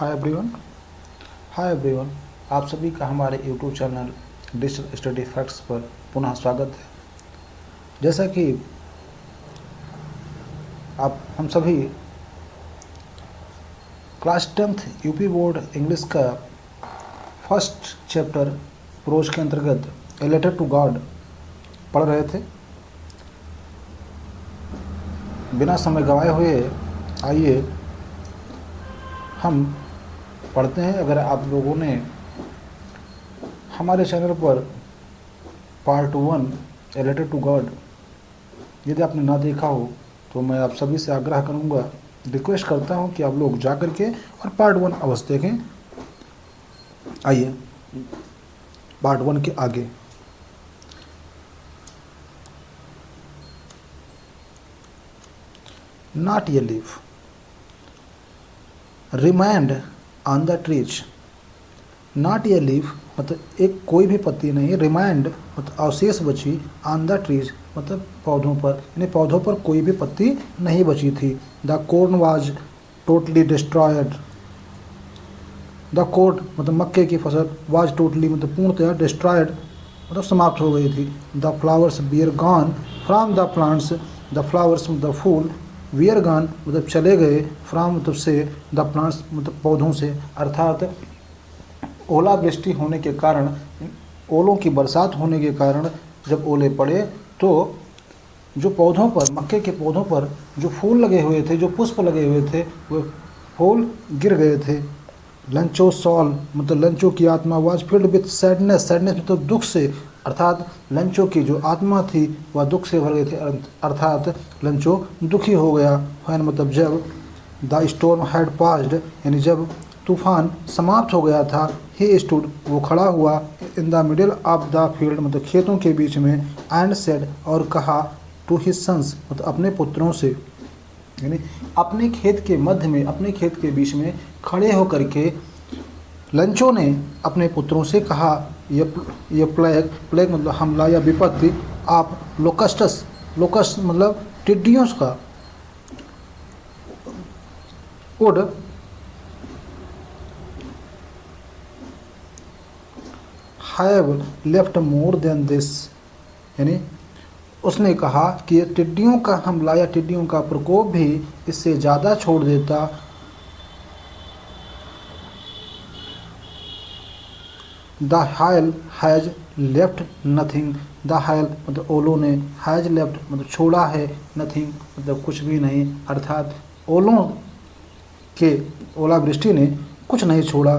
Hi everyone. Hi everyone, आप सभी का हमारे YouTube channel digital study facts पर पुनः स्वागत है। जैसा कि आप हम सभी class 10th UP board English का फर्स्ट चैप्टर प्रोज के अंतर्गत ए लेटर टू गॉड पढ़ रहे थे। बिना समय गंवाए हुए आइए हम पढ़ते हैं। अगर आप लोगों ने हमारे चैनल पर part 1 a letter to God यदि आपने ना देखा हो तो मैं आप सभी से आग्रह करूंगा, रिक्वेस्ट करता हूं कि आप लोग जा कर के और पार्ट 1 अवश्य देखें। आइए पार्ट 1 के आगे। Not a leaf remind on the trees. Not a leaf मतलब एक कोई भी पत्ती नहीं, रिमाइंड मतलब अवशेष बची, ऑन द ट्रीज मतलब पौधों पर, यानी पौधों पर कोई भी पत्ती नहीं बची थी। The corn was totally destroyed. The corn मतलब मक्के की फसल, वाज टोटली मतलब पूर्णतः, डिस्ट्रॉयड मतलब समाप्त हो गई थी। The flowers were gone from the plants. The flowers मतलब फूल, वियर गॉन मतलब चले गए, फ्रॉम मतलब से, द प्लांट्स मतलब पौधों से। अर्थात ओलावृष्टि होने के कारण, ओलों की बरसात होने के कारण जब ओले पड़े तो जो पौधों पर, मक्के के पौधों पर जो फूल लगे हुए थे, जो पुष्प लगे हुए थे, वो फूल गिर गए थे। लंचो सॉल मतलब लंचो की आत्मा was filled with sadness. Sadness मतलब दुख से, अर्थात लंचो की जो आत्मा थी वह दुख से भर गई थी, अर्थात लंचो दुखी हो गया। फैन मतलब जब, द स्टॉर्म हैड पास्ड यानी जब तूफान समाप्त हो गया था। ही स्टूड वो खड़ा हुआ, in the middle of the field मतलब खेतों के बीच में, एंड सेड और कहा, टू हिज सन्स मतलब अपने पुत्रों से, यानी अपने खेत के मध्य में, अपने खेत के बीच में खड़े होकर के लंचों ने अपने पुत्रों से कहा, ये प्लेग मतलब हमला या विपत्ति, आप लोकस्टस, लोकस्ट मतलब टिड्डियों का, would have left more than this, यानी उसने कहा कि ये टिड्डियों का हमला या टिड्डियों का प्रकोप भी इससे ज़्यादा छोड़ देता। The hail has left nothing. The hail मतलब ओलों ने, हैज लेफ्ट मतलब छोड़ा है, नथिंग मतलब कुछ भी नहीं, अर्थात ओलों के, ओलावृष्टि ने कुछ नहीं छोड़ा।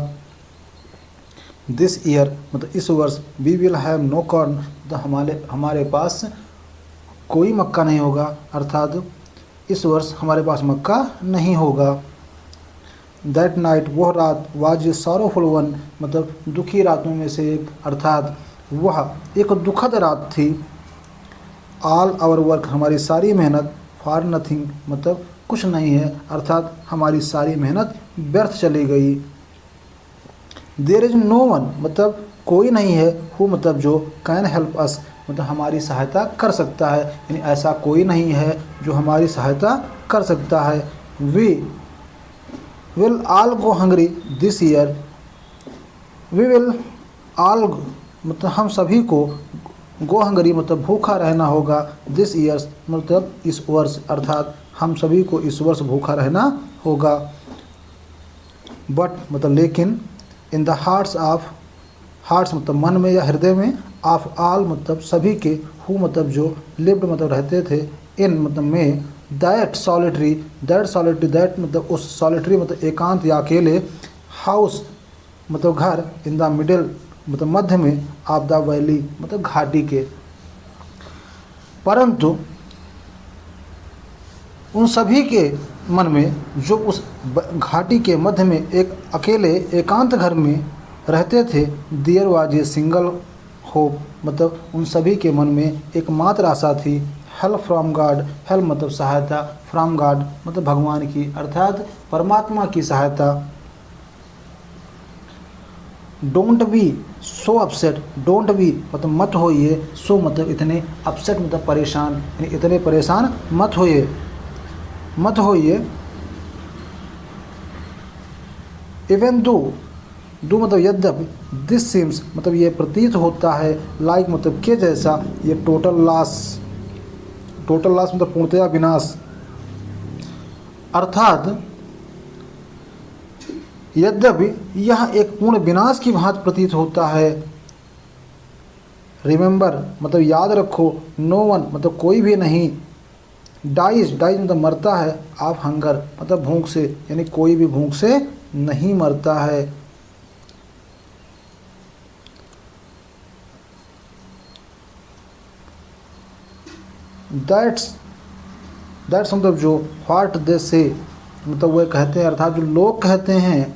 दिस ईयर मतलब इस वर्ष, we will have no corn तो हमारे पास कोई मक्का नहीं होगा, अर्थात इस वर्ष हमारे पास मक्का नहीं होगा। दैट नाइट वह रात, वाज ए सॉरोफुल वन मतलब दुखी रातों में से एक, अर्थात वह एक दुखद रात थी। ऑल आवर वर्क हमारी सारी मेहनत, फॉर नथिंग मतलब कुछ नहीं है, अर्थात हमारी सारी मेहनत व्यर्थ चली गई। देयर इज नो वन मतलब कोई नहीं है, हु मतलब जो, कैन हेल्प अस मतलब हमारी सहायता कर सकता है, यानी ऐसा कोई नहीं है जो हमारी सहायता कर सकता है। We will all go hungry this year. We will all मतलब हम सभी को, गो हंग्री मतलब भूखा रहना होगा, दिस ईयर मतलब इस वर्ष, अर्थात हम सभी को इस वर्ष भूखा रहना होगा। बट मतलब लेकिन, in the hearts of, hearts मतलब मन में या हृदय में, ऑफ ऑल मतलब सभी के, हु मतलब जो, लिव्ड मतलब रहते थे, इन मतलब में, दैट सॉलिटरी, दैट मतलब उस सॉलिटरी मतलब एकांत या अकेले, हाउस मतलब घर, इन द मिडिल मतलब मध्य में, ऑफ द वैली मतलब घाटी के। परंतु उन सभी के मन में जो उस घाटी के मध्य में एक अकेले एकांत घर में रहते थे, there was a single hope मतलब उन सभी के मन में एकमात्र आशा थी। हेल्प फ्रॉम गॉड, हेल्प मतलब सहायता, फ्रॉम गॉड मतलब भगवान की, अर्थात परमात्मा की सहायता। Don't be so upset, don't be मतलब मत होइए, सो मतलब इतने, अपसेट मतलब परेशान, यानी इतने परेशान मत होइए, मत होइए। इवन दो मतलब यद्यपि, दिस सीम्स मतलब ये प्रतीत होता है, लाइक मतलब के जैसा, ये टोटल लॉस मतलब पूर्णतया विनाश, अर्थात यद्यपि यह एक पूर्ण विनाश की भांति प्रतीत होता है। रिमेंबर मतलब याद रखो, नो वन मतलब कोई भी नहीं, डाइज मतलब मरता है, ऑफ हंगर मतलब भूख से, यानी कोई भी भूख से नहीं मरता है। दैट्स मतलब जो व्हाट दे से मतलब वह कहते हैं, अर्थात जो लोग कहते हैं,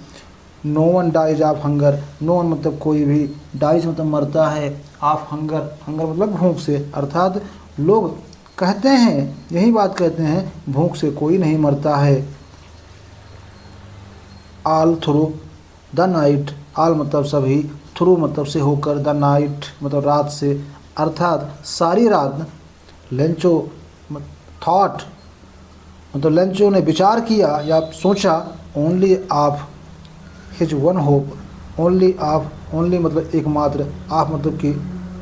no one dies of hunger, no one मतलब कोई भी, डाइज मतलब मरता है, ऑफ हंगर मतलब भूख से, अर्थात लोग कहते हैं, यही बात कहते हैं, भूख से कोई नहीं मरता है। All through the night, all मतलब सभी, थ्रू मतलब से होकर, द नाइट मतलब रात से, अर्थात सारी रात। लेंचो थॉट मतलब लेंचो ने विचार किया या सोचा, only of his one hope, only मतलब एकमात्र, ऑफ मतलब कि,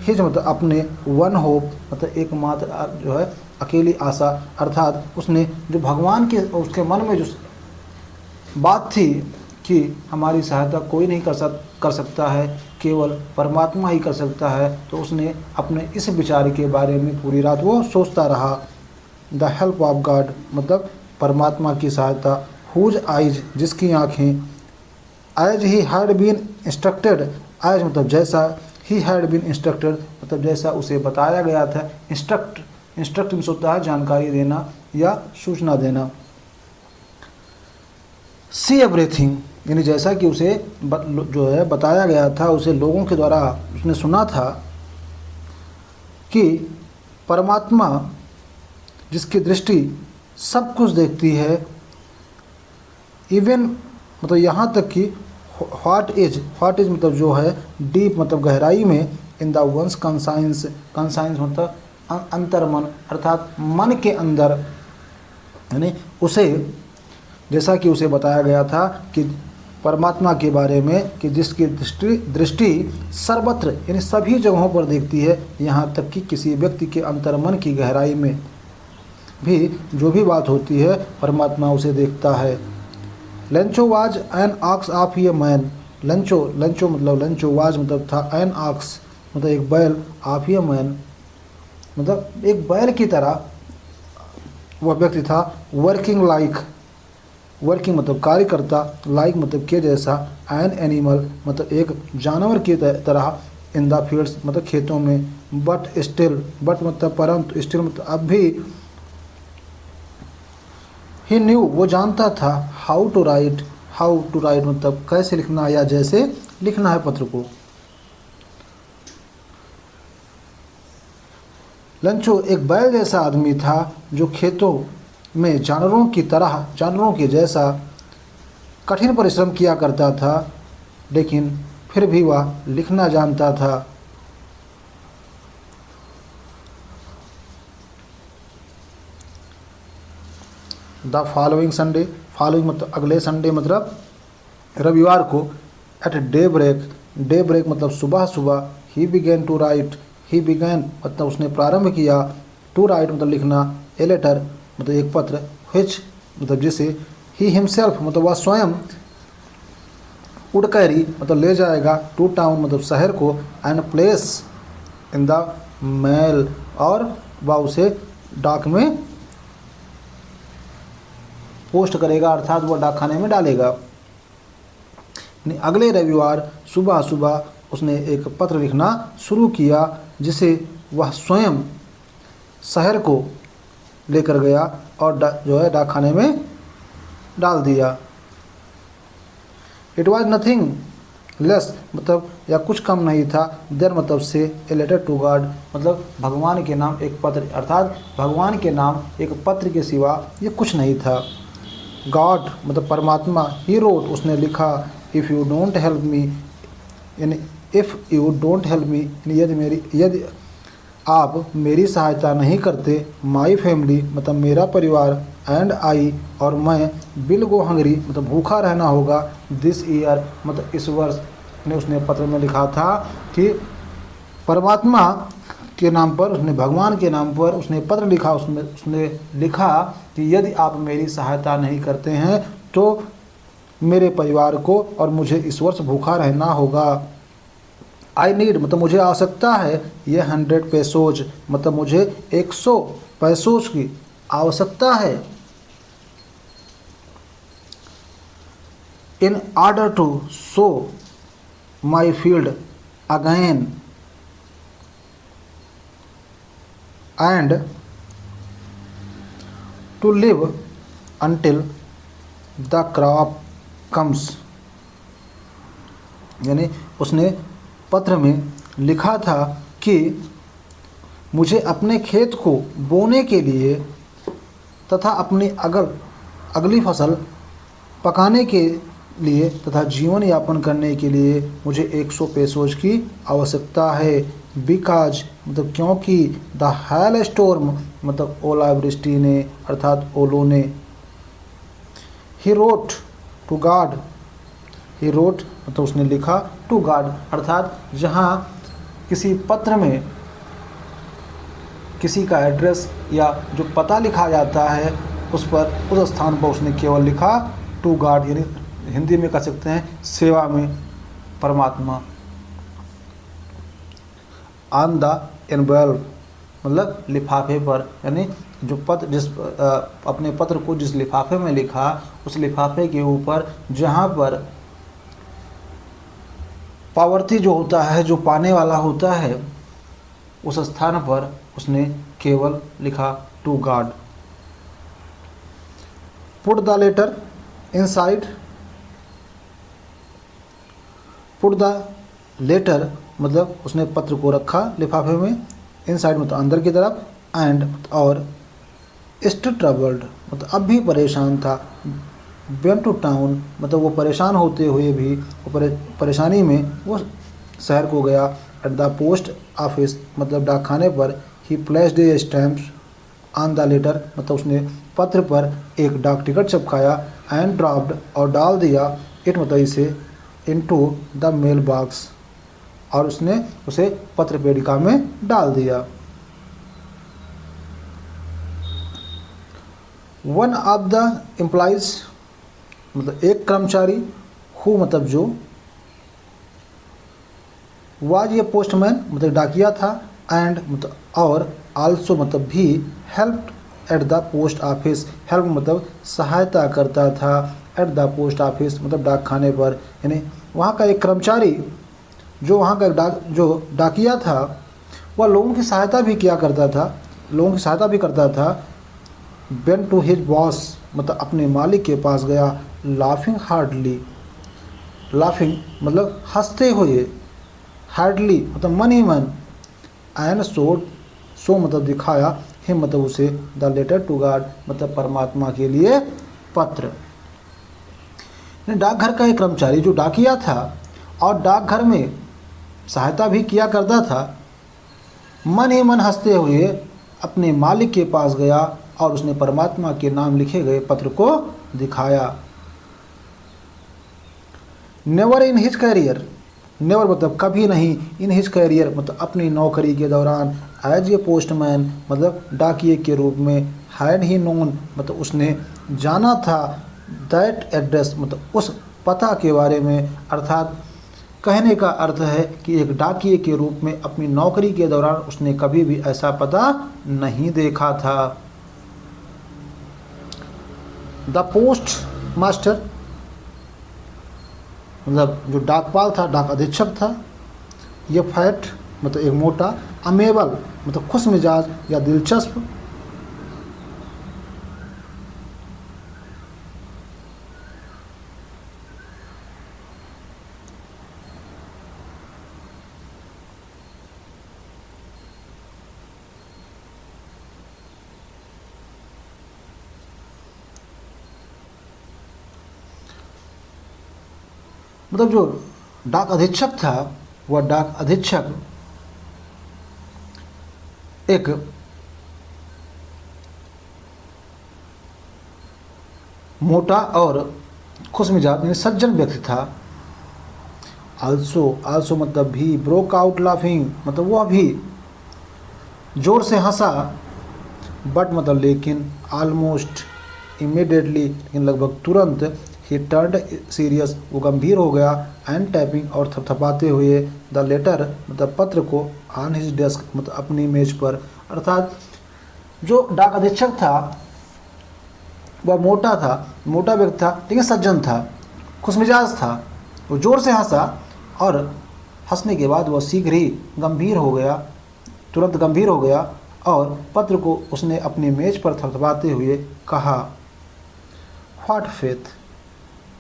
हिज मतलब अपने, वन होप मतलब एकमात्र जो है अकेली आशा, अर्थात उसने जो भगवान के उसके मन में जो बात थी कि हमारी सहायता कोई नहीं कर सकता है, केवल परमात्मा ही कर सकता है, तो उसने अपने इस विचार के बारे में पूरी रात वो सोचता रहा। द हेल्प ऑफ गॉड मतलब परमात्मा की सहायता, हुज आइज जिसकी आँखें, as he had been instructed, as मतलब जैसा, ही हैड बीन इंस्ट्रक्टेड मतलब जैसा उसे बताया गया था, इंस्ट्रक्ट मीन्स होता है जानकारी देना या सूचना देना। सी एवरीथिंग यानी जैसा कि उसे जो है बताया गया था, उसे लोगों के द्वारा उसने सुना था कि परमात्मा जिसकी दृष्टि सब कुछ देखती है, इवन मतलब यहाँ तक कि व्हाट इज मतलब जो है, डीप मतलब गहराई में, इन द वंस कंसाइंस मतलब अंतर्मन, अर्थात मन के अंदर, यानी उसे जैसा कि उसे बताया गया था कि परमात्मा के बारे में कि जिसकी दृष्टि सर्वत्र यानी सभी जगहों पर देखती है, यहाँ तक कि किसी व्यक्ति के अंतर्मन की गहराई में भी जो भी बात होती है परमात्मा उसे देखता है। Lencho was an ox of a man, Lencho मतलब लेंचो वाज मतलब था, एन ऑक्स मतलब एक बैल, ऑफ ए मैन मतलब एक बैल की तरह वह व्यक्ति था, वर्किंग मतलब कार्य करता, लाइक मतलब के जैसा, एन एनिमल मतलब एक जानवर की तरह, इन द फील्ड्स मतलब खेतों में, बट मतलब परंतु, स्टिल मतलब अब भी, ही न्यू वो जानता था, हाउ टू राइट मतलब कैसे लिखना या जैसे लिखना है पत्र को। लंचो एक बैल जैसा आदमी था जो खेतों में जानवरों के जैसा कठिन परिश्रम किया करता था, लेकिन फिर भी वह लिखना जानता था। द फॉलोइंग संडे, फॉलोइंग मतलब अगले संडे मतलब रविवार को, एट डे ब्रेक मतलब सुबह, he began to write, he began मतलब उसने प्रारंभ किया, टू राइट मतलब लिखना, ए लेटर मतलब एक पत्र, व्हिच मतलब जिसे, ही हिमसेल्फ मतलब वह स्वयं, उड कैरी मतलब ले जाएगा, टू टाउन मतलब शहर को, and place in the mail और वह उसे डाक में पोस्ट करेगा, अर्थात वह डाकखाने में डालेगा। यानी अगले रविवार सुबह उसने एक पत्र लिखना शुरू किया, जिसे वह स्वयं शहर को लेकर गया और जो है डाकखाने में डाल दिया। इट वाज नथिंग लेस मतलब या कुछ कम नहीं था, देन मतलब से, ए लेटर टू गॉड मतलब भगवान के नाम एक पत्र, अर्थात भगवान के नाम एक पत्र के सिवा ये कुछ नहीं था। गॉड मतलब परमात्मा, ही रोट उसने लिखा, if you don't help me यानी if you don't help me, यदि आप मेरी सहायता नहीं करते, माई फैमिली मतलब मेरा परिवार, एंड आई और मैं, विल गो हंगरी मतलब भूखा रहना होगा, दिस ईयर मतलब इस वर्ष। ने उसने पत्र में लिखा था कि परमात्मा के नाम पर, उसने भगवान के नाम पर उसने पत्र लिखा। उसमें उसने लिखा कि यदि आप मेरी सहायता नहीं करते हैं तो मेरे परिवार को और मुझे इस वर्ष भूखा रहना होगा। आई नीड मतलब मुझे आवश्यकता है, ये 100 पेसोज मतलब मुझे 100 पैसोज की आवश्यकता है। In order to sow my field again and to live until the crop comes. यानी उसने पत्र में लिखा था कि मुझे अपने खेत को बोने के लिए तथा अपनी अगली फसल पकाने के लिए तथा जीवन यापन करने के लिए मुझे 100 पेसोज की आवश्यकता है। बिकॉज मतलब क्योंकि द हेल स्टोर्म मतलब ओलावृष्टि ने अर्थात ओलों ने, he wrote to God, he wrote मतलब उसने लिखा, टू गॉड अर्थात जहाँ किसी पत्र में किसी का एड्रेस या जो पता लिखा जाता है उस पर, उस स्थान पर उसने केवल लिखा टू गॉड, यानी हिंदी में कह सकते हैं सेवा में परमात्मा। ऑन द एनवेल्व मतलब लिफाफे पर, यानी जो पत्र जिस अपने पत्र को जिस लिफाफे में लिखा उस लिफाफे के ऊपर जहाँ पर पावर्थी जो होता है, जो पाने वाला होता है, उस स्थान पर उसने केवल लिखा to God. Put the letter inside, put the letter मतलब उसने पत्र को रखा लिफाफे में, इनसाइड मतलब अंदर की तरफ, एंड और स्टिल ट्रबल्ड मतलब अब भी परेशान था, वेंट टू टाउन मतलब वो परेशान होते हुए भी वो परेशानी में वो शहर को गया। एट द पोस्ट ऑफिस मतलब डाकखाने पर, he placed a stamps on the letter मतलब उसने पत्र पर एक डाक टिकट चिपकाया, एंड ड्रॉप्ड और डाल दिया, इट मतलब इसे, इनटू द मेल बॉक्स और उसने उसे पत्र पेटिका में डाल दिया। वन ऑफ द एम्प्लॉइज मतलब एक कर्मचारी, हु मतलब जो, वाज ये पोस्टमैन मतलब डाकिया था, एंड मतलब और, आल्सो मतलब भी, help at the post office, help मतलब सहायता करता था, एट द पोस्ट ऑफिस मतलब डाकखाने पर, यानी वहाँ का एक कर्मचारी जो वहाँ का जो डाकिया था वह लोगों की सहायता भी किया करता था, लोगों की सहायता भी करता था। वेंट टू हिज बॉस मतलब अपने मालिक के पास गया, लाफिंग हार्डली, लाफिंग मतलब हंसते हुए, हार्डली मतलब मन ही मन, एंड सो मतलब दिखाया, ही मतलब उसे, द लेटर टू गॉड मतलब परमात्मा के लिए पत्र। डाकघर का एक कर्मचारी जो डाकिया था और डाकघर में सहायता भी किया करता था, मन ही मन हंसते हुए अपने मालिक के पास गया और उसने परमात्मा के नाम लिखे गए पत्र को दिखाया। Never in his career, never मतलब कभी नहीं, इन हिज कैरियर मतलब अपनी नौकरी के दौरान, एज ए पोस्टमैन मतलब डाकिए के रूप में, हैड ही नोन मतलब उसने जाना था, दैट एड्रेस मतलब उस पता के बारे में, अर्थात कहने का अर्थ है कि एक डाकिए के रूप में अपनी नौकरी के दौरान उसने कभी भी ऐसा पता नहीं देखा था। द पोस्ट मास्टर मतलब जो डाकपाल था, डाक अधीक्षक था, ये फैट मतलब एक मोटा, अमेबल मतलब खुश मिजाज या दिलचस्प, मतलब जो डाक अधीक्षक था वह डाक अधीक्षक एक मोटा और खुशमिजाज यानी सज्जन व्यक्ति था। आल्सो मतलब भी ब्रोक आउट लाफिंग मतलब वह भी जोर से हंसा। बट मतलब लेकिन ऑलमोस्ट इमीडिएटली लेकिन लगभग तुरंत ही टर्न्ड सीरियस वो गंभीर हो गया। एंड टैपिंग और थपथपाते हुए द लेटर मतलब पत्र को ऑन हिज डेस्क मतलब अपनी मेज पर। अर्थात जो डाक अधीक्षक था वह मोटा व्यक्ति था लेकिन सज्जन था, खुशमिजाज था। वो जोर से हंसा और हंसने के बाद वह शीघ्र ही तुरंत गंभीर हो गया और पत्र को उसने अपनी मेज पर थपथपाते हुए कहा, व्हाट फेथ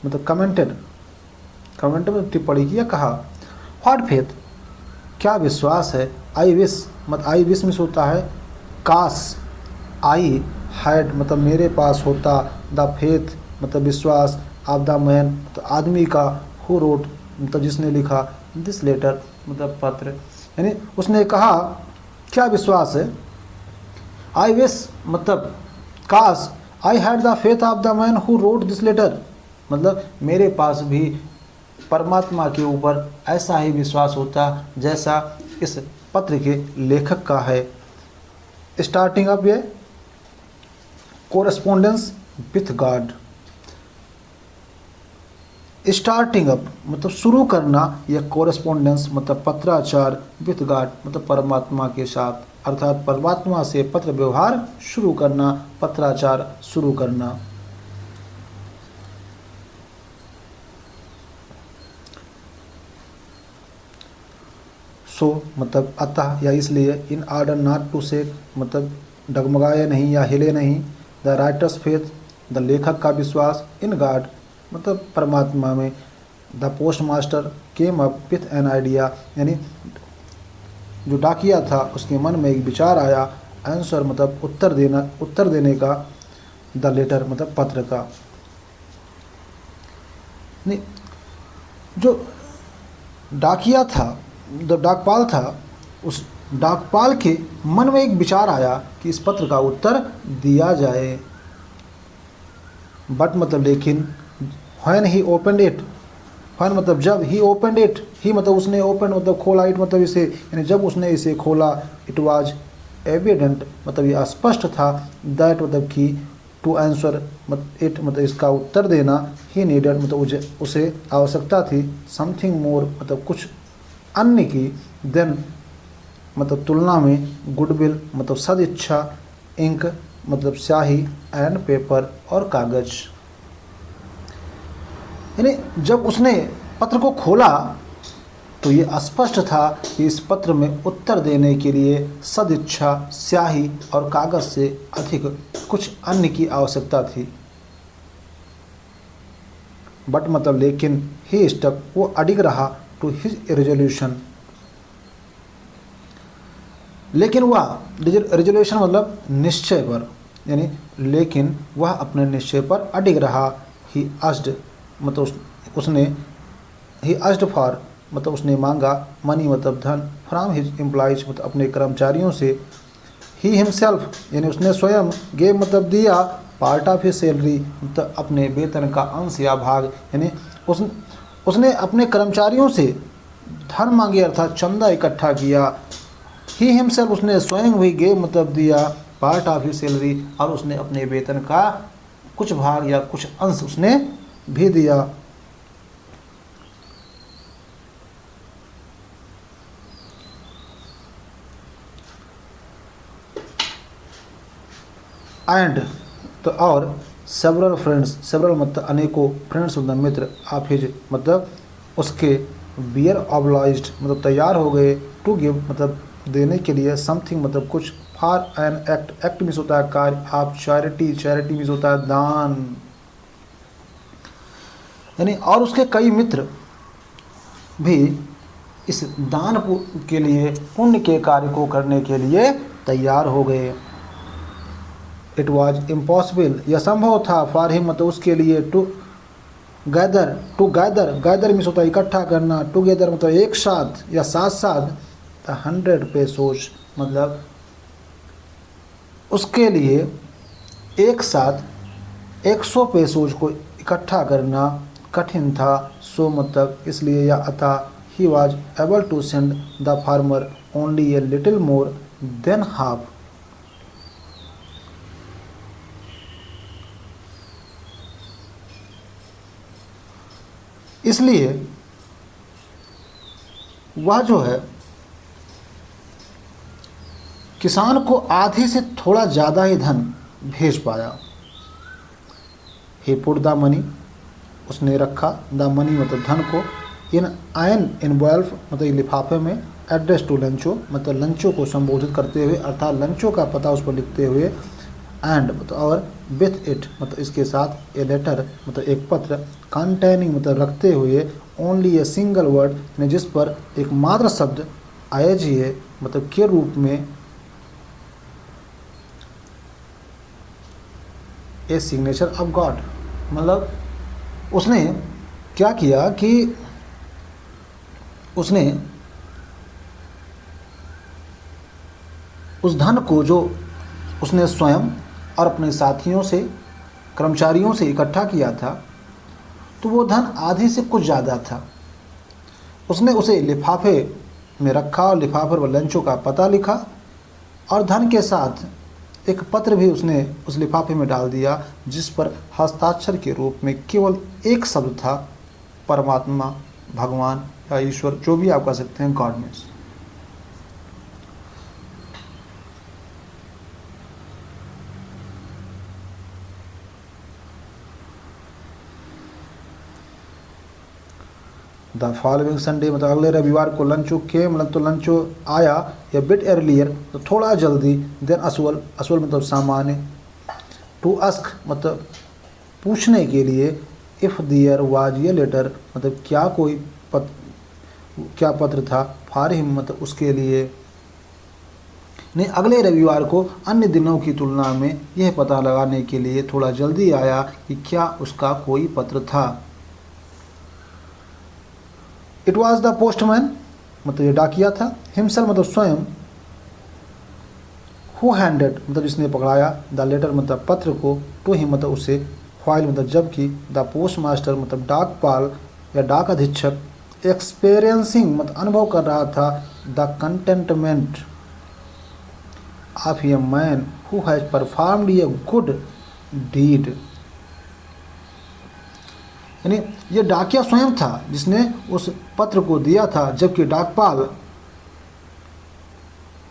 मतलब कमेंटेड में टिप्पणी किया, कहा व्हाट फेथ क्या विश्वास है। आई विश मिस होता है काश, आई हैड मतलब मेरे पास होता, द फेथ मतलब विश्वास, ऑफ द मैन मतलब आदमी का, हु रोट मतलब जिसने लिखा, दिस लेटर मतलब पत्र। यानी उसने कहा क्या विश्वास है, आई विश मतलब काश, I had the faith of the man who wrote this letter मतलब मेरे पास भी परमात्मा के ऊपर ऐसा ही विश्वास होता जैसा इस पत्र के लेखक का है। स्टार्टिंग अप ये correspondence with God. Starting up मतलब शुरू करना, या कोरेस्पोंडेंस मतलब पत्राचार विथ गॉड मतलब परमात्मा के साथ, अर्थात परमात्मा से पत्र व्यवहार शुरू करना, पत्राचार शुरू करना। सो मतलब अतः या इसलिए, इन ऑर्डर नॉट टू से मतलब डगमगाए नहीं या हिले नहीं, द राइटर्स फेथ द लेखक का विश्वास, इन गॉड मतलब परमात्मा में, the post master came up with an idea यानी जो डाकिया था उसके मन में एक विचार आया, आंसर मतलब उत्तर देने का, द लेटर मतलब पत्र का। नहीं, जो डाकिया था, जो डाकपाल था, उस डाकपाल के मन में एक विचार आया कि इस पत्र का उत्तर दिया जाए। बट मतलब लेकिन, when he opened it, when मतलब जब, ही ओपनड इट, ही मतलब उसने ओपन मतलब खोला, इट मतलब इसे यानी जब उसने इसे खोला, इट वाज एविडेंट मतलब ये स्पष्ट था, दैट मतलब कि टू आंसर मतलब इट मतलब इसका उत्तर देना, ही नीडेड मतलब उसे आवश्यकता थी, समथिंग मोर मतलब कुछ अन्य की, देन मतलब तुलना में, गुडविल मतलब सदिच्छा, इंक मतलब स्याही, एंड पेपर और कागज। यानी जब उसने पत्र को खोला तो ये स्पष्ट था कि इस पत्र में उत्तर देने के लिए सदिच्छा, स्याही और कागज से अधिक कुछ अन्य की आवश्यकता थी। बट मतलब लेकिन, ही स्टक वो अडिग रहा, टू हिज रेजोल्यूशन, लेकिन वह रेजोल्यूशन मतलब निश्चय पर, यानी लेकिन वह अपने निश्चय पर अडिग रहा। ही आस्क्ड मतलब उसने, ही आस्क्ड फॉर मतलब उसने मांगा, मनी मतलब धन, फ्रॉम हिज एम्प्लॉइज मतलब अपने कर्मचारियों से, ही हिमसेल्फ यानी उसने स्वयं, गेव मतलब दिया, पार्ट ऑफ हिज सैलरी मतलब अपने वेतन का अंश या भाग, यानी उसने अपने कर्मचारियों से धन मांगे अर्थात चंदा इकट्ठा किया। ही हिमसेल्फ उसने स्वयं भी गेव मतलब दिया, पार्ट ऑफ हिज सैलरी और उसने अपने वेतन का कुछ भाग या कुछ अंश उसने भी दिया। एंड तो और सेवरल मतलब अनेकों, फ्रेंड्स मतलब मित्र, ऑफ हिज मतलब उसके, बियर ऑब्लाइज्ड मतलब तैयार हो गए, टू गिव मतलब देने के लिए, समथिंग मतलब कुछ, फॉर एन एक्ट मिस होता है कार्य, ऑफ चैरिटी मिस होता है दान, यानी और उसके कई मित्र भी इस दान के लिए, पुण्य के कार्य को करने के लिए तैयार हो गए। इट वॉज इम्पॉसिबल यह संभव था, फॉर हिम मतलब उसके लिए, टू गैदर मिस होता है इकट्ठा करना, टुगेदर मतलब एक साथ या साथ साथ, 100 पेसोस मतलब उसके लिए एक साथ 100 पेसोज को इकट्ठा करना कठिन था। सो मतलब इसलिए या अतः he was able to send the farmer only a little more than half. इसलिए वह जो है किसान को आधे से थोड़ा ज़्यादा ही धन भेज पाया। ही पुट द मनी, उसने रखा, द मनी मतलब धन को, इन एन इनवॉल्व मतलब लिफाफे में, एड्रेस टू लंचो मतलब लंचो को संबोधित करते हुए अर्थात लंचो का पता उस पर लिखते हुए, एंड मतलब और विथ इट मतलब इसके साथ, ए लेटर मतलब एक पत्र, कंटेनिंग मतलब रखते हुए, ओनली ए सिंगल वर्ड जिस पर एक मात्र शब्द आएजिए मतलब के रूप में, ए सिग्नेचर ऑफ गॉड। मतलब उसने क्या किया कि उसने उस धन को जो उसने स्वयं और अपने साथियों से, कर्मचारियों से इकट्ठा किया था, तो वो धन आधे से कुछ ज़्यादा था। उसने उसे लिफाफे में रखा और लिफाफे पर लंचों का पता लिखा और धन के साथ एक पत्र भी उसने उस लिफाफे में डाल दिया जिस पर हस्ताक्षर के रूप में केवल एक शब्द था, परमात्मा, भगवान या ईश्वर, जो भी आप कह सकते हैं, God means. The following Sunday मतलब अगले रविवार को लंचो के मतलब तो लंचो आया या बिट एर्लियर तो थोड़ा जल्दी, देन असवल, असवल मतलब सामान्य, टू अस्क मतलब पूछने के लिए, इफ़ दियर वाज ये लेटर मतलब क्या कोई क्या पत्र था, फॉर हिम मतलब उसके लिए। नहीं, अगले रविवार को अन्य दिनों की तुलना में यह पता लगाने के लिए थोड़ा जल्दी आया कि क्या उसका कोई पत्र था। इट वॉज द पोस्टमैन मतलब ये डाकिया था, हिमसेल्फ मतलब स्वयं, हु हैंडेड मतलब जिसने पकड़ाया, द लेटर मतलब पत्र को, टू हिम मतलब उसे, फाइल मतलब जबकि, द पोस्ट मास्टर मतलब डाकपाल या डाक अधीक्षक, एक्सपीरियंसिंग मतलब अनुभव कर रहा था, the contentment of a man who has performed a good deed. यानी ये डाकिया स्वयं था जिसने उस पत्र को दिया था, जबकि डाकपाल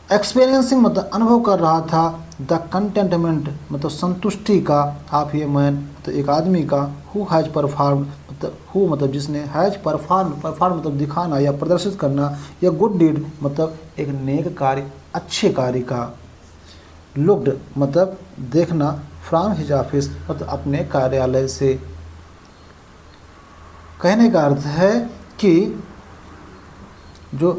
एक्सपीरियंसिंग मतलब अनुभव कर रहा था, द कंटेंटमेंट मतलब संतुष्टि का, ऑफ ए मैन मतलब एक आदमी का, हु हैज परफॉर्म मतलब हु मतलब जिसने, हैज परफॉर्म मतलब दिखाना या प्रदर्शित करना, या गुड डीड मतलब एक नेक कार्य, अच्छे कार्य का, लुक्ड मतलब देखना, फ्रॉम हिज ऑफिस मतलब अपने कार्यालय से। कहने का अर्थ है कि जो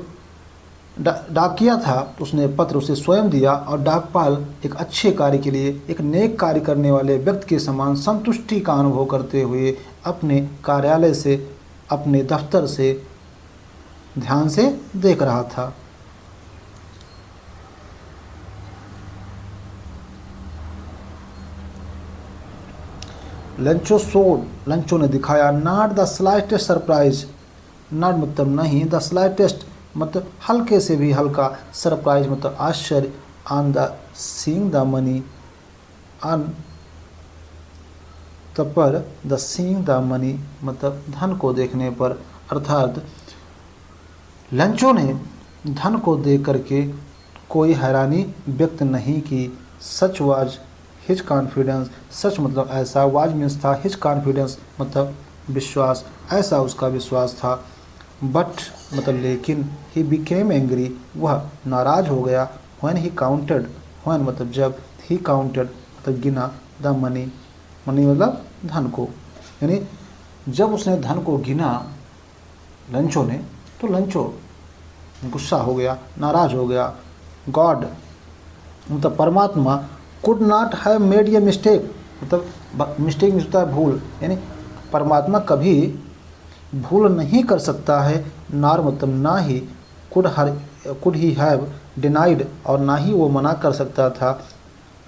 डाकिया था उसने पत्र उसे स्वयं दिया और डाकपाल एक अच्छे कार्य के लिए, एक नेक कार्य करने वाले व्यक्ति के समान संतुष्टि का अनुभव करते हुए अपने कार्यालय से, अपने दफ्तर से ध्यान से देख रहा था। लंचो सोड लंचो ने दिखाया, not the slightest surprise, not मतलब नहीं, द स्लाइटेस्ट मतलब हल्के से भी हल्का, सरप्राइज मतलब आश्चर्य, on the seeing the money, on the पर, द सीइंग द मनी मतलब धन को देखने पर, अर्थात लंचो ने धन को देख करके कोई हैरानी व्यक्त नहीं की। सच वाज हिज कॉन्फिडेंस, सच मतलब ऐसा, वाज मीन्स था, हिज कॉन्फिडेंस मतलब विश्वास, ऐसा उसका विश्वास था। बट मतलब लेकिन, ही बिकेम एंग्री वह नाराज हो गया, व्हेन ही काउंटेड, व्हेन मतलब जब, ही काउंटेड मतलब गिना, द मनी, मनी मतलब धन को, यानी जब उसने धन को गिना लंचो ने, तो लंचो गुस्सा हो गया, नाराज हो गया। गॉड मतलब परमात्मा, could not have made a mistake मतलब मिस्टेक में होता है भूल, यानी परमात्मा कभी भूल नहीं कर सकता है, नार मतलब ना ही, कुड ही हैव डिनाइड और ना ही वो मना कर सकता था,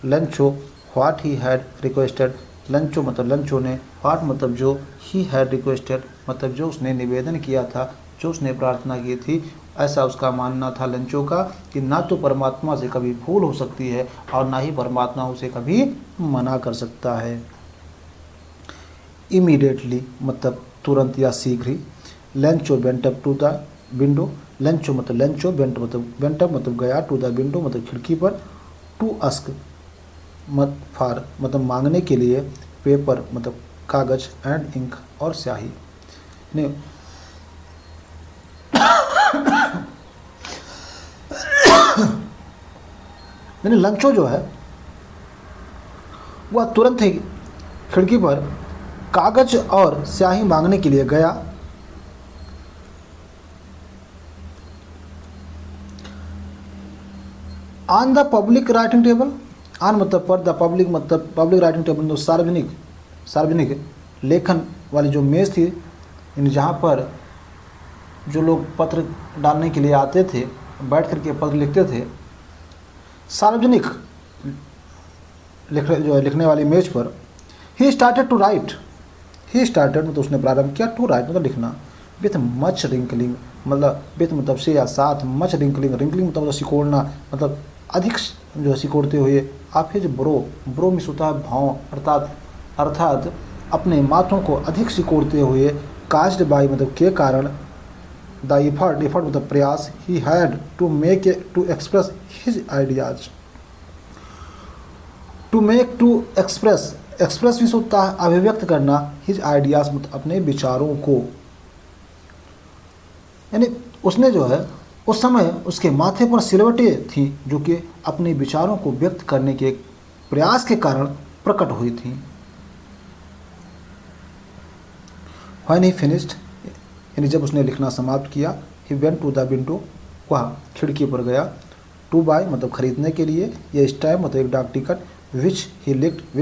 लंचो व्हाट ही हैड रिक्वेस्टेड, लंचो मतलब लंचो ने, व्हाट मतलब जो, ही हैड रिक्वेस्टेड मतलब जो उसने निवेदन किया था, जो उसने प्रार्थना की थी। ऐसा उसका मानना था लंचो का कि ना तो परमात्मा से कभी भूल हो सकती है और ना ही परमात्मा उसे कभी मना कर सकता है। इमीडिएटली मतलब तुरंत या शीघ्र ही। Lencho went up to the window, Lencho मतलब लंचो, वेंट अप मतलब गया, टू द विंडो मतलब खिड़की पर, टू अस्क मत फार मतलब मांगने के लिए, पेपर मतलब कागज, एंड इंक और स्याही। नहीं यानी लंचो जो है वह तुरंत ही खिड़की पर कागज और स्याही मांगने के लिए गया। On the public writing table, on मतलब पर, द पब्लिक मतलब पब्लिक राइटिंग टेबल मतलब सार्वजनिक लेखन वाली जो मेज़ थी, यानी जहाँ पर जो लोग पत्र डालने के लिए आते थे, बैठ करके पत्र लिखते थे, सार्वजनिक लिखने वाली मेज पर, he started to write, he started मतलब उसने प्रारंभ किया, टू राइट मतलब लिखना, विथ मच रिंकलिंग मतलब विथ मतलब से या साथ, मच रिंकलिंग मतलब सिकोड़ना मतलब अधिक जो है सिकोड़ते हुए, आप हिज ब्रो मिस होता है भाव, अर्थात अपने माथों को अधिक सिकोड़ते हुए, कास्ड बाई मतलब के कारण, द एफर्ट मतलब प्रयास, he had to express his ideas, to express भी होता है अभिव्यक्त करना, हिज आइडियाज मतलब अपने विचारों को। यानी उसने जो है उस समय उसके माथे पर सिलवटें थीं जो कि अपने विचारों को व्यक्त करने के प्रयास के कारण प्रकट हुई थीं। व्हेन ही फिनिश्ड यानी जब उसने लिखना समाप्त किया, he went to the window वह खिड़की पर गया, टू बाय मतलब खरीदने के लिए, या स्टैम्प मतलब एक डाक टिकट, विच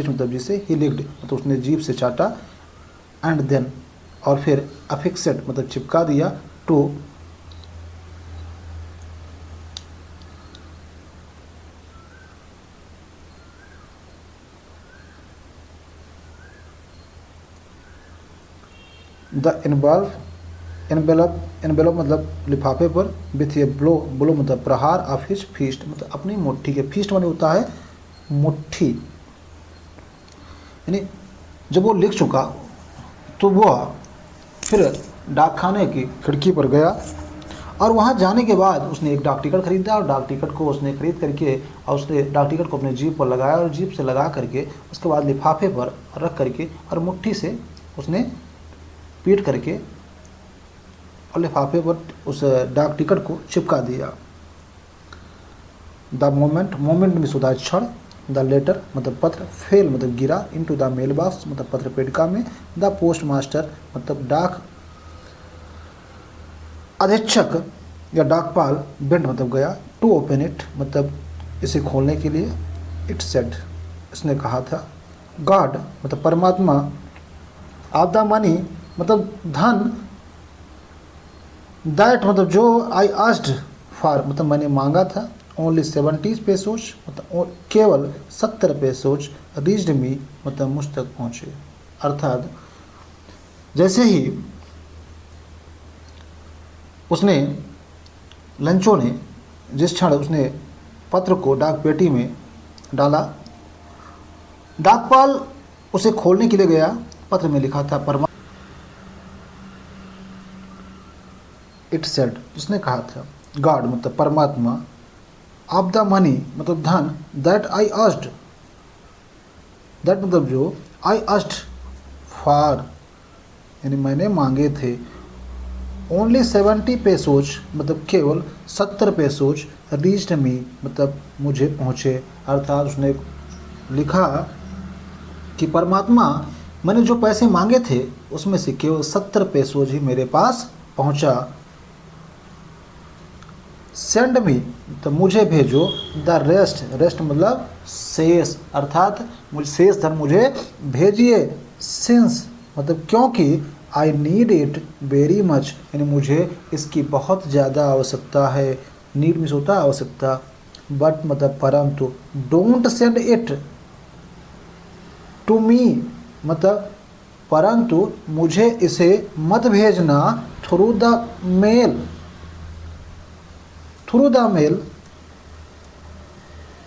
मतलब जिसे ही लिक्ड मतलब उसने जीभ से चाटा, एंड देन और फिर अफिक्सेड मतलब चिपका दिया, टू द एनवेलप मतलब लिफाफे पर, विथ ए ब्लो मतलब प्रहार, ऑफ हिज फीस्ट मतलब अपनी मुट्ठी के, फीस्ट माने होता है मुट्ठी। यानी जब वो लिख चुका तो वह फिर डाकखाने की खिड़की पर गया और वहाँ जाने के बाद उसने एक डाक टिकट खरीदा और डाक टिकट को उसने खरीद करके और उसने डाक टिकट को अपने जीप पर लगाया और जीप से लगा करके उसके बाद लिफाफे पर रख करके और मुट्ठी से उसने पीट करके और लिफाफे पर उस डाक टिकट को चिपका दिया। द मोमेंट में सुधा क्षण, द लेटर मतलब पत्र, फेल मतलब गिरा, इनटू द मेल बॉक्स मतलब पत्र पेटिका में, द पोस्ट मास्टर मतलब डाक अधीक्षक या डाकपाल, बेंट मतलब गया, टू ओपन इट मतलब इसे खोलने के लिए, इट सेड इसने कहा था, गॉड मतलब परमात्मा, ऑफ द मनी मतलब धन, दैट मतलब जो, आई आस्क्ड फॉर मतलब मैंने मांगा था, ओनली 70 पेसोज मतलब केवल 70 पेसोज, रीच्ड मी मतलब मुझ तक पहुँचे। अर्थात जैसे ही उसने लंचो ने जिस क्षण उसने पत्र को डाक पेटी में डाला, डाकपाल उसे खोलने के लिए गया, पत्र में लिखा था इट सेड उसने कहा था, गॉड मतलब परमात्मा, ऑफ द मनी मतलब धन, दैट आई आस्क्ड दैट मतलब जो, आई आस्क्ड फॉर यानी मैंने मांगे थे, ओनली 70 पेसोज मतलब केवल 70 पेसोज, रीच्ड मी मतलब मुझे पहुँचे। अर्थात उसने लिखा कि परमात्मा मैंने जो पैसे मांगे थे उसमें से केवल 70 पेसोज ही मेरे पास पहुँचा। सेंड मी तो मुझे भेजो, द रेस्ट मतलब शेष, अर्थात मुझे शेष धन मुझे भेजिए, सिंस मतलब क्योंकि, I need it very much यानी मुझे इसकी बहुत ज़्यादा आवश्यकता है, नीड मीन्स होता है आवश्यकता, बट मतलब परंतु, don't send it to me मतलब परंतु मुझे इसे मत भेजना through the mail, through the mail,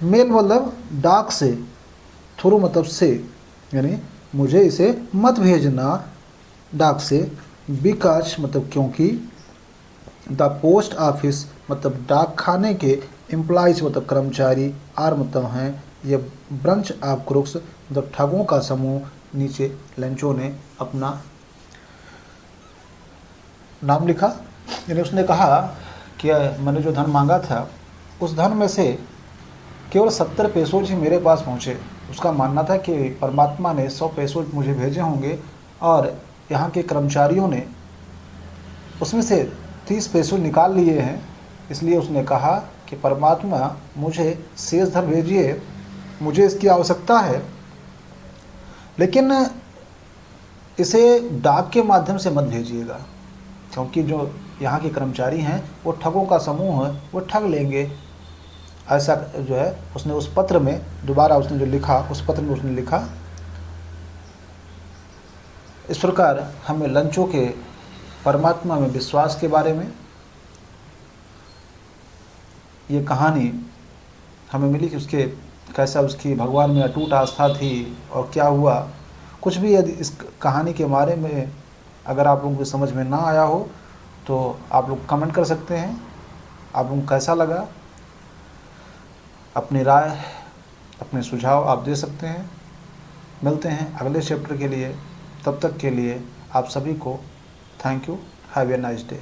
mail मतलब डाक से, थ्रू मतलब से, यानी मुझे इसे मत भेजना डाक से, बिकॉज मतलब क्योंकि, द पोस्ट ऑफिस मतलब डाक खाने के एम्प्लॉइज मतलब कर्मचारी, आर मतलब हैं ये ब्रंच ऑफ क्रुक्स मतलब ठगों का समूह। नीचे लंचो ने अपना नाम लिखा, यानी उसने कहा कि मैंने जो धन मांगा था उस धन में से केवल 70 पेसोज ही मेरे पास पहुँचे। उसका मानना था कि परमात्मा ने 100 पेसोज मुझे भेजे होंगे और यहाँ के कर्मचारियों ने उसमें से 30 पेसोज निकाल लिए हैं, इसलिए उसने कहा कि परमात्मा मुझे शेष धन भेजिए, मुझे इसकी आवश्यकता है, लेकिन इसे डाक के माध्यम से मत भेजिएगा, क्योंकि जो यहाँ के कर्मचारी हैं वो ठगों का समूह है, वो ठग लेंगे। ऐसा जो है उसने उस पत्र में, दोबारा उसने जो लिखा उस पत्र में उसने लिखा। इस प्रकार हमें लंचों के परमात्मा में विश्वास के बारे में ये कहानी हमें मिली कि उसके कैसा उसकी भगवान में अटूट आस्था थी और क्या हुआ। कुछ भी यदि इस कहानी के बारे में अगर आप लोगों को समझ में ना आया हो तो आप लोग कमेंट कर सकते हैं, आप लोगों को कैसा लगा, अपनी राय, अपने सुझाव आप दे सकते हैं। मिलते हैं अगले चैप्टर के लिए, तब तक के लिए आप सभी को thank you, have a nice day.